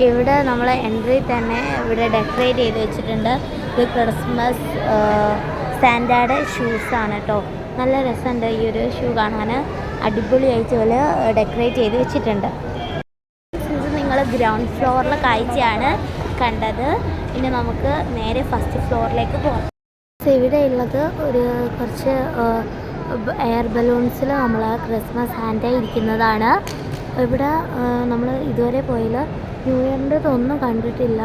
ഇവിടെ നമ്മൾ എൻട്രി തന്നെ ഇവിടെ ഡെക്കറേറ്റ് ചെയ്ത് വെച്ചിട്ടുണ്ട്. ഇത് ക്രിസ്മസ് സ്റ്റാൻഡേർഡ് ഷൂസാണ് കേട്ടോ. നല്ല രസമുണ്ട് ഈ ഒരു ഷൂ കാണാൻ. അടിപൊളിയായിട്ട് പോലെ ഡെക്കറേറ്റ് ചെയ്ത് വെച്ചിട്ടുണ്ട്. നിങ്ങൾ ഗ്രൗണ്ട് ഫ്ലോറിലെ കാഴ്ചയാണ് കണ്ടത്. ഇനി നമുക്ക് നേരെ ഫസ്റ്റ് ഫ്ലോറിലേക്ക് പോകാം. ഇവിടെ ഉള്ളത് ഒരു കുറച്ച് എയർ ബലൂൺസിൽ നമ്മൾ ക്രിസ്മസ് സാന്റ ഇരിക്കുന്നതാണ്. ഇവിടെ നമ്മൾ ഇതുവരെ പോയാൽ ന്യൂ ഇയറിൻ്റെ ഒന്നും കണ്ടിട്ടില്ല.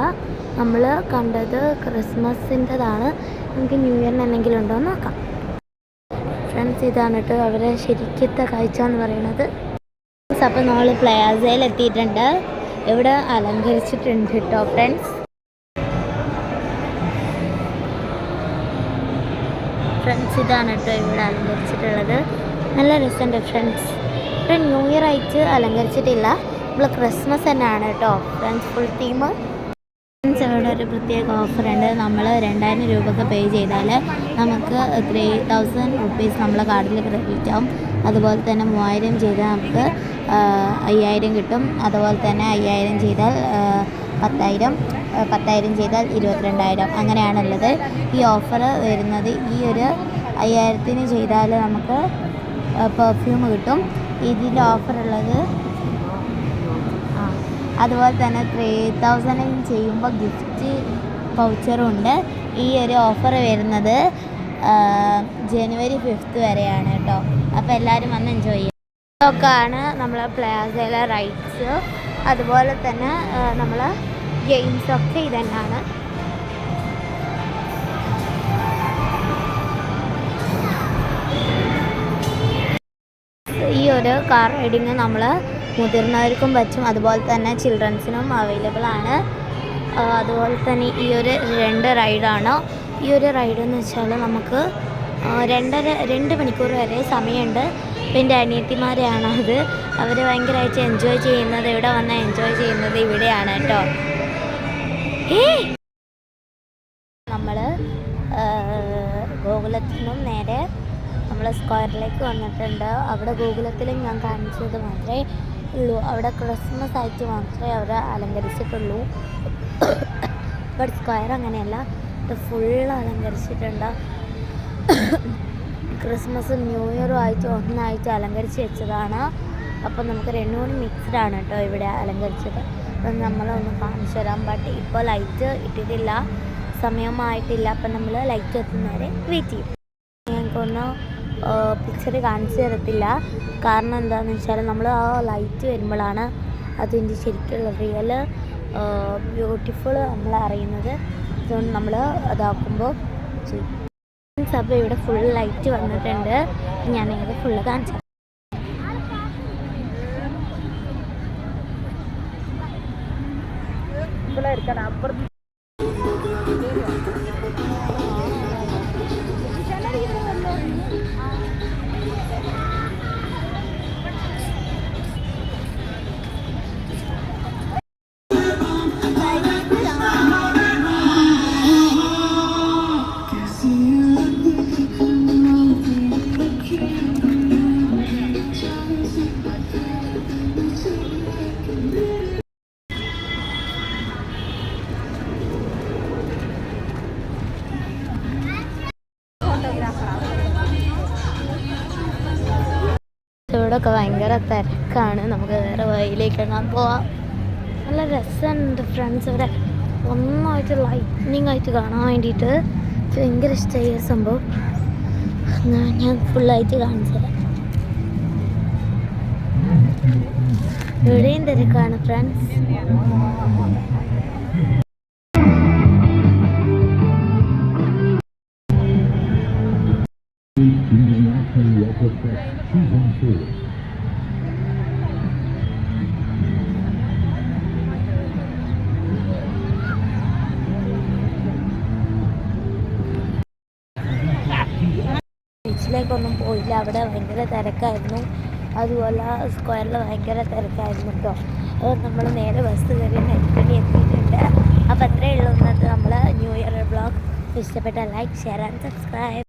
നമ്മൾ കണ്ടത് ക്രിസ്മസിൻ്റെതാണ്. നമുക്ക് ന്യൂ ഇയറിന് എന്തെങ്കിലും ഉണ്ടോ എന്ന് നോക്കാം. ഫ്രണ്ട്സ്, ഇതാണ് കേട്ടോ അവരെ ശരിക്കത്തെ കാഴ്ച എന്ന് പറയുന്നത്. അപ്പോൾ നമ്മൾ പ്ലാസയിൽ എത്തിയിട്ടുണ്ട്. ഇവിടെ അലങ്കരിച്ചിട്ടുണ്ട് കേട്ടോ ഫ്രണ്ട്സ്. ഇതാണ് കേട്ടോ ഇവിടെ അലങ്കരിച്ചിട്ടുള്ളത്. നല്ല രസമുണ്ട് ഫ്രണ്ട്സ്. ഇവിടെ ന്യൂ ഇയർ ആയിട്ട് അലങ്കരിച്ചിട്ടില്ല, നമ്മൾ ക്രിസ്മസ് തന്നെയാണ് കേട്ടോ ഫ്രണ്ട്സ്. Full theme friends. ഇവിടെ ഒരു പ്രത്യേക ഓഫറുണ്ട്. നമ്മൾ 2000 രൂപയ്ക്ക് പേ ചെയ്താൽ നമുക്ക് 3000 റുപ്പീസ് നമ്മളെ കാർഡിൽ ക്രെഡിറ്റ് ആവും. അതുപോലെ തന്നെ 3000 ചെയ്താൽ നമുക്ക് 5000 കിട്ടും. അതുപോലെ തന്നെ 5000 ചെയ്താൽ 10,000 ചെയ്താൽ 22,000 അങ്ങനെയാണുള്ളത്. ഈ ഓഫർ വരുന്നത് ഈ ഒരു 5000 ചെയ്താൽ നമുക്ക് പെർഫ്യൂം കിട്ടും. ഇതിൽ ഓഫറുള്ളത് അതുപോലെ തന്നെ 3000 ചെയ്യുമ്പോൾ ഗിഫ്റ്റ് വൗച്ചറും ഉണ്ട്. ഈ ഒരു ഓഫർ വരുന്നത് ജനുവരി 5 വരെയാണ് കേട്ടോ. അപ്പോൾ എല്ലാവരും വന്ന് എൻജോയ് ചെയ്യാം. ഇതൊക്കെയാണ് നമ്മളെ പ്ലാസയിലെ റൈഡ്സ്. അതുപോലെ തന്നെ നമ്മൾ ഗെയിംസൊക്കെ ഇതന്നെയാണ്. ഈ ഒരു കാർ റൈഡിങ് നമ്മൾ മുതിർന്നവർക്കും പറ്റും, അതുപോലെ തന്നെ ചിൽഡ്രൻസിനും അവൈലബിൾ ആണ്. അതുപോലെ തന്നെ ഈ ഒരു 2 റൈഡാണ്. ഈ ഒരു റൈഡെന്ന് വെച്ചാൽ നമുക്ക് 2 മണിക്കൂർ വരെ സമയമുണ്ട്. അപ്പോൾ എൻ്റെ അനിയത്തിമാരെയാണ് അത്. അവർ ഭയങ്കരമായിട്ട് എൻജോയ് ചെയ്യുന്നത്, ഇവിടെ വന്ന് എൻജോയ് ചെയ്യുന്നത് ഇവിടെയാണ് കേട്ടോ. നമ്മൾ ഗോകുലത്തിൽ നിന്നും നേരെ നമ്മൾ സ്ക്വയറിലേക്ക് വന്നിട്ടുണ്ട്. അവിടെ ഗോകുലത്തിലും ഞാൻ കാണിച്ചത് മാത്രമേ ഉള്ളൂ. അവിടെ ക്രിസ്മസ് ആയിട്ട് മാത്രമേ അവർ അലങ്കരിച്ചിട്ടുള്ളൂ. ബട്ട് സ്ക്വയർ അങ്ങനെയല്ല, ഇത് ഫുള്ള് അലങ്കരിച്ചിട്ടുണ്ട്. ക്രിസ്മസും ന്യൂ ഇയറും ആയിട്ട് ഒന്നായിട്ട് അലങ്കരിച്ച് വെച്ചതാണ്. അപ്പം നമുക്ക് 2 കൂടി മിക്സ്ഡാണ് കേട്ടോ ഇവിടെ അലങ്കരിച്ചത്. അപ്പം നമ്മളൊന്ന് കാണിച്ചു തരാം. ബട്ട് ഇപ്പോൾ ലൈറ്റ് ഇട്ടിട്ടില്ല, സമയമായിട്ടില്ല. അപ്പം നമ്മൾ ലൈറ്റ് എത്തുന്നവരെ വെയിറ്റ് ചെയ്യും. ഞങ്ങൾക്കൊന്ന് പിക്ചർ കാണിച്ചു തരത്തില്ല. കാരണം എന്താണെന്ന് വെച്ചാൽ നമ്മൾ ആ ലൈറ്റ് വരുമ്പോഴാണ് അതിൻ്റെ ശരിക്കുള്ള റിയൽ ബ്യൂട്ടിഫുൾ നമ്മൾ അറിയുന്നത്. അതുകൊണ്ട് നമ്മൾ അതാക്കുമ്പോൾ ചെയ്യും. അപ്പോൾ ഇവിടെ ഫുൾ ലൈറ്റ് വന്നിട്ടുണ്ട്. ഞാനത് ഫുള്ള് കാണിച്ചു. ഇവിടെയൊക്കെ ഭയങ്കര തിരക്കാണ്. നമുക്ക് വേറെ വഴിയിലേക്ക് കാണാൻ പോവാം. നല്ല രസമുണ്ട് ഫ്രണ്ട്സ്. ഇവിടെ ഒന്നായിട്ട് ലൈറ്റ്നിങ് ആയിട്ട് കാണാൻ വേണ്ടിയിട്ട് ഭയങ്കര ഇഷ്ടമായ സംഭവം. ഞാൻ ഫുള്ളായിട്ട് കാണിച്ചു തരാം. ഇവിടെയും തിരക്കാണ് ഫ്രണ്ട്സ്. ബീച്ചിലേക്കൊന്നും പോയില്ല, അവിടെ ഭയങ്കര തിരക്കായിരുന്നു. അതുപോലെ സ്ക്വയറിൽ ഭയങ്കര തിരക്കായിരുന്നു കേട്ടോ. അപ്പോൾ നമ്മൾ നേരെ ബസ് കയറി നെൽപ്പണി എത്തിയിട്ടുണ്ട്. അപ്പോൾ അത്രയേ ഉള്ളൂ ഇന്നത്തെ നമ്മൾ ന്യൂ ഇയർ വ്ളോഗ്. ഇഷ്ടപ്പെട്ട ലൈക്ക്, ഷെയർ ആൻഡ് സബ്സ്ക്രൈബ്.